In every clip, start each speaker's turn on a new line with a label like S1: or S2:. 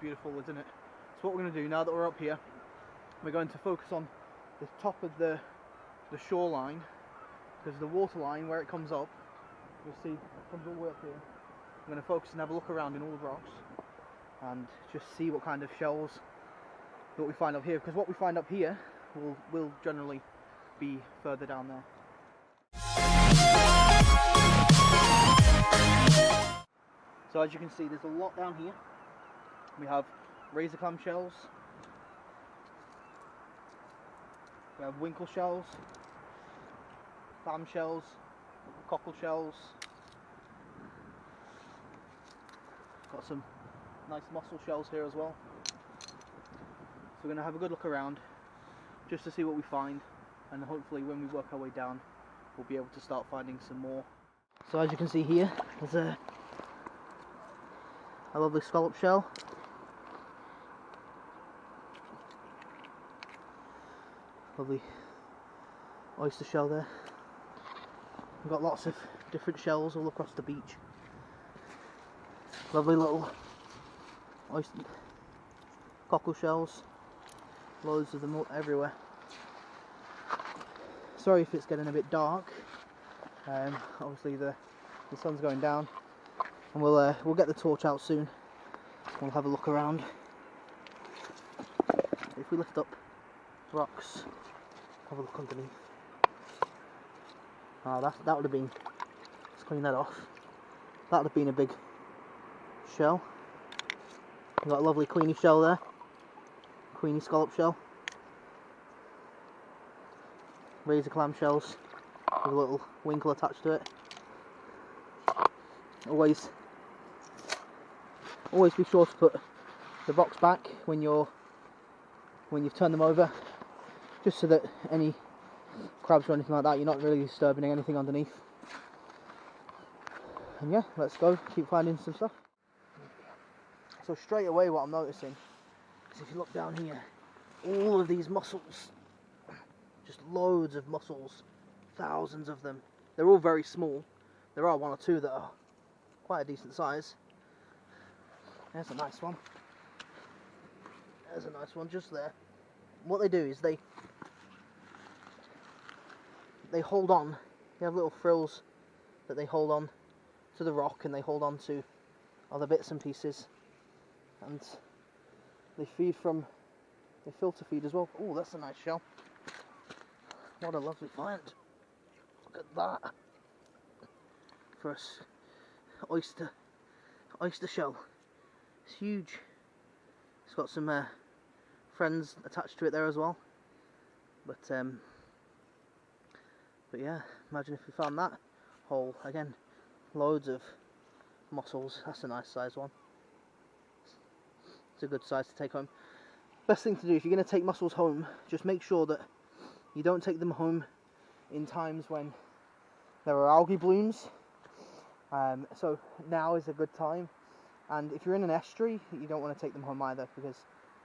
S1: beautiful, isn't it? So what we're going to do now that we're up here, we're going to focus on the top of the shoreline, because the water line where it comes up, you'll see it comes all the way up here. I'm going to focus and have a look around in all the rocks and just see what kind of shells that we find up here, because what we find up here will generally be further down there. So as you can see, there's a lot down here. We have razor clam shells, we have winkle shells, clam shells, cockle shells. Got some nice mussel shells here as well. So we're going to have a good look around just to see what we find, and hopefully when we work our way down we'll be able to start finding some more. So as you can see here, there's a lovely scallop shell. Lovely oyster shell there. We've got lots of different shells all across the beach. Lovely little oyster cockle shells. Loads of them everywhere. Sorry if it's getting a bit dark. Obviously the sun's going down, and we'll get the torch out soon. We'll have a look around. If we lift up rocks, have a look underneath. That would have been. Let's clean that off. That would have been a big shell. We've got a lovely queenie shell there. Queenie scallop shell. Razor clam shells with a little winkle attached to it. Always be sure to put the rocks back when you've turned them over, just so that any crabs or anything like that, you're not really disturbing anything underneath. And yeah, let's go, keep finding some stuff. So straight away what I'm noticing is, if you look down here, all of these mussels, just loads of mussels, thousands of them. They're all very small. There are one or two that are quite a decent size. There's a nice one. There's a nice one just there. What they do is they hold on. They have little frills that they hold on to the rock, and they hold on to other bits and pieces, and they filter feed as well. Oh, that's a nice shell. What a lovely find. Look at that. For a oyster shell. It's huge. It's got some friends attached to it there as well. But yeah, imagine if we found that whole. Again, loads of mussels. That's a nice size one. It's a good size to take home. Best thing to do if you're going to take mussels home, just make sure that you don't take them home in times when there are algae blooms. So now is a good time. And if you're in an estuary, you don't want to take them home either, because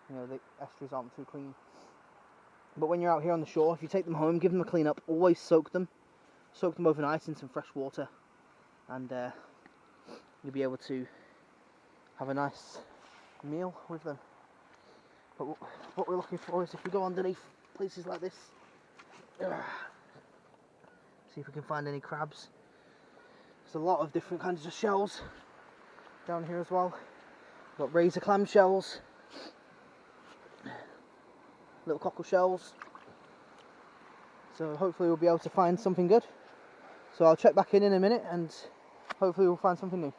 S1: the estuaries aren't too clean. But when you're out here on the shore, if you take them home, give them a clean up. Always soak them overnight in some fresh water, and you'll be able to have a nice meal with them. But what we're looking for is, if we go underneath places like this, see if we can find any crabs. There's a lot of different kinds of shells down here as well. We've got razor clam shells, little cockle shells. So hopefully we'll be able to find something good. So I'll check back in a minute, and hopefully we'll find something new.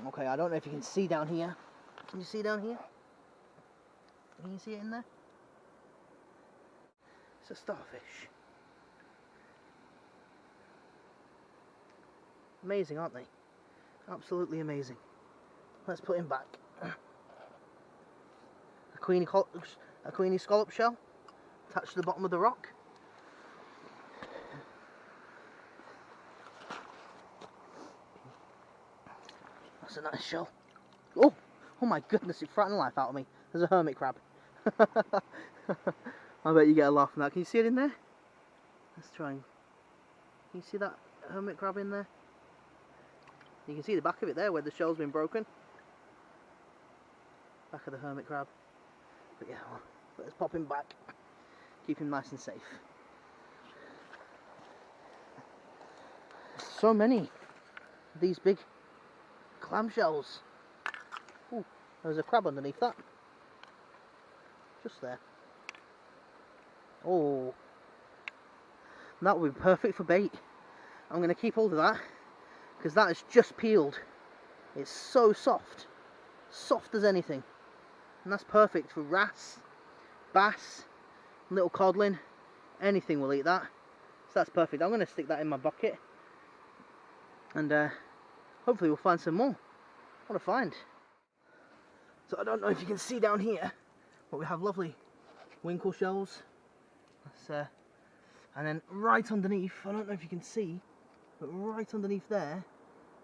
S1: Okay, I don't know if you can see down here. Can you see down here? Can you see it in there? It's a starfish. Amazing, aren't they? Absolutely amazing. Let's put him back. A queenie scallop shell attached to the bottom of the rock. That's a nice shell. Oh my goodness, it frightened the life out of me. There's a hermit crab. I bet you get a laugh from that. Can you see it in there? Let's try and... Can you see that hermit crab in there? You can see the back of it there where the shell's been broken. Back of the hermit crab. But yeah, well, let's pop him back. Keep him nice and safe. So many of these big clamshells. Ooh, there's a crab underneath that. Just there. Oh, that would be perfect for bait. I'm going to keep hold of that because that has just peeled. It's so soft, soft as anything, and that's perfect for wrasse, bass, little codlin. Anything will eat that, so that's perfect. I'm going to stick that in my bucket, and hopefully we'll find some more. What a find! So I don't know if you can see down here, but we have lovely winkle shells. That's, and then right underneath, I don't know if you can see, but right underneath there,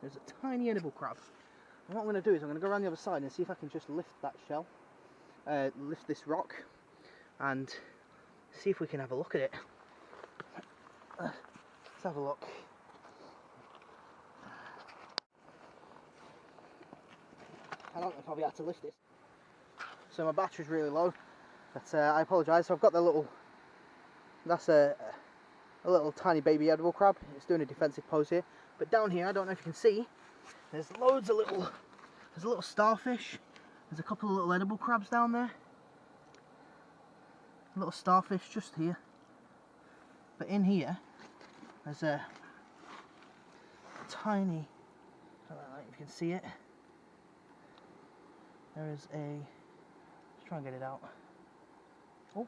S1: there's a tiny edible crab. And what I'm going to do is I'm going to go around the other side and see if I can just lift that shell, lift this rock, and see if we can have a look at it. Let's have a look. I don't know if I'll be able to lift this. So my battery's really low, but I apologise. So I've got the little, that's a little tiny baby edible crab. It's doing a defensive pose here. But down here, I don't know if you can see, there's loads of little, there's a little starfish. There's a couple of little edible crabs down there. A little starfish just here. But in here, there's a tiny, I don't know if you can see it. There is a, let's try and get it out. Oh,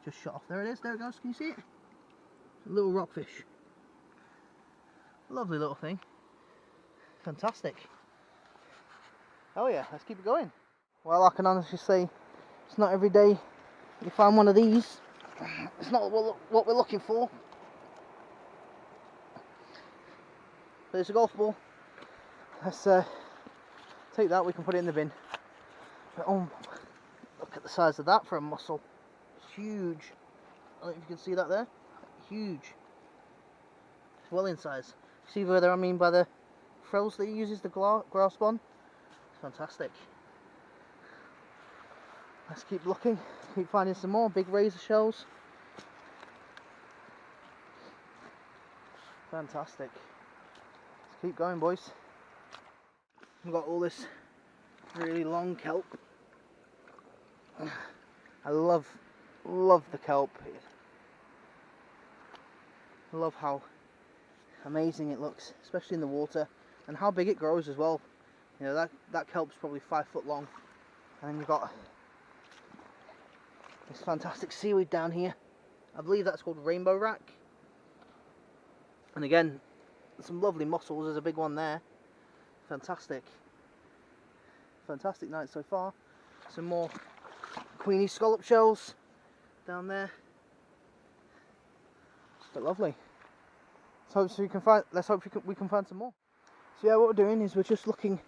S1: just shut off. There it is, there it goes. Can you see it? A little rockfish. Lovely little thing. Fantastic. Oh yeah, let's keep it going. Well, I can honestly say it's not every day you find one of these. It's not what we're looking for. But it's a golf ball. Let's take that, we can put it in the bin. But oh, look at the size of that for a mussel. It's huge. I don't know if you can see that there. Huge. It's well in size. See whether I mean by the frills that he uses the grasp on? It's fantastic. Let's keep looking, keep finding some more big razor shells. Fantastic. Let's keep going, boys. We've got all this really long kelp. I love the kelp. I love how amazing it looks, especially in the water, and how big it grows as well. You know, that kelp's probably 5 foot long, and then you've got this fantastic seaweed down here. I believe that's called rainbow rack. And again, some lovely mussels. There's a big one there. Fantastic. Fantastic night so far. Some more queenie scallop shells down there. But lovely. Let's hope we can find some more. So yeah, what we're doing is we're just looking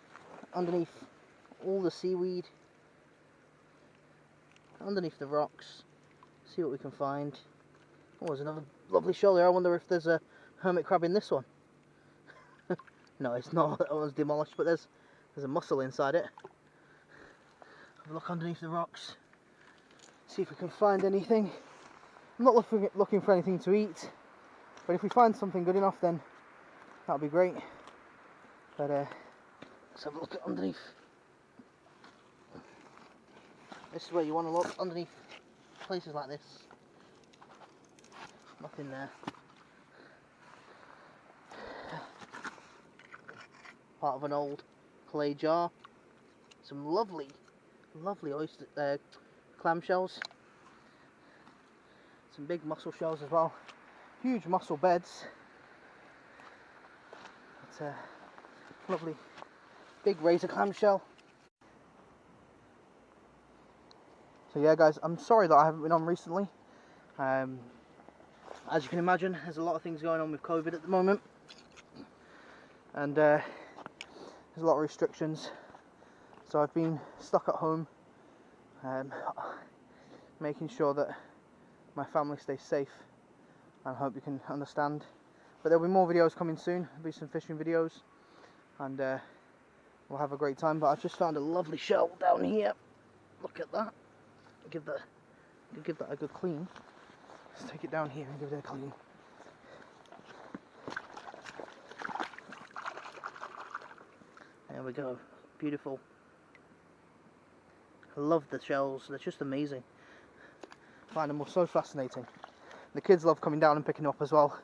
S1: underneath all the seaweed, underneath the rocks, see what we can find. Oh, there's another lovely shell there. I wonder if there's a hermit crab in this one. No, it's not. That one's demolished, but there's a mussel inside it. Have a look underneath the rocks, see if we can find anything. I'm not looking for anything to eat, but if we find something good enough, then that'll be great. But let's have a look at underneath. This is where you want to look, underneath places like this. Nothing there. Part of an old clay jar. Some lovely oyster clam shells. Some big mussel shells as well. Huge mussel beds. It's a lovely big razor clam shell. So yeah guys, I'm sorry that I haven't been on recently. As you can imagine, there's a lot of things going on with COVID at the moment, and there's a lot of restrictions, so I've been stuck at home, making sure that my family stays safe, and I hope you can understand. But there'll be more videos coming soon. There'll be some fishing videos, and we'll have a great time. But I've just found a lovely shell down here. Look at that. Give that a good clean. Let's take it down here and give it a clean. There we go. Beautiful. I love the shells. They're just amazing. I find them all so fascinating. The kids love coming down and picking them up as well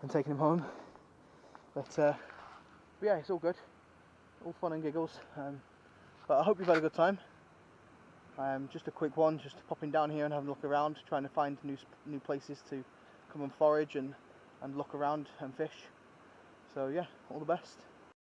S1: and taking them home. But yeah, it's all good. All fun and giggles. But I hope you've had a good time. Just a quick one, just popping down here and having a look around, trying to find new places to come and forage and look around and fish. So yeah, all the best.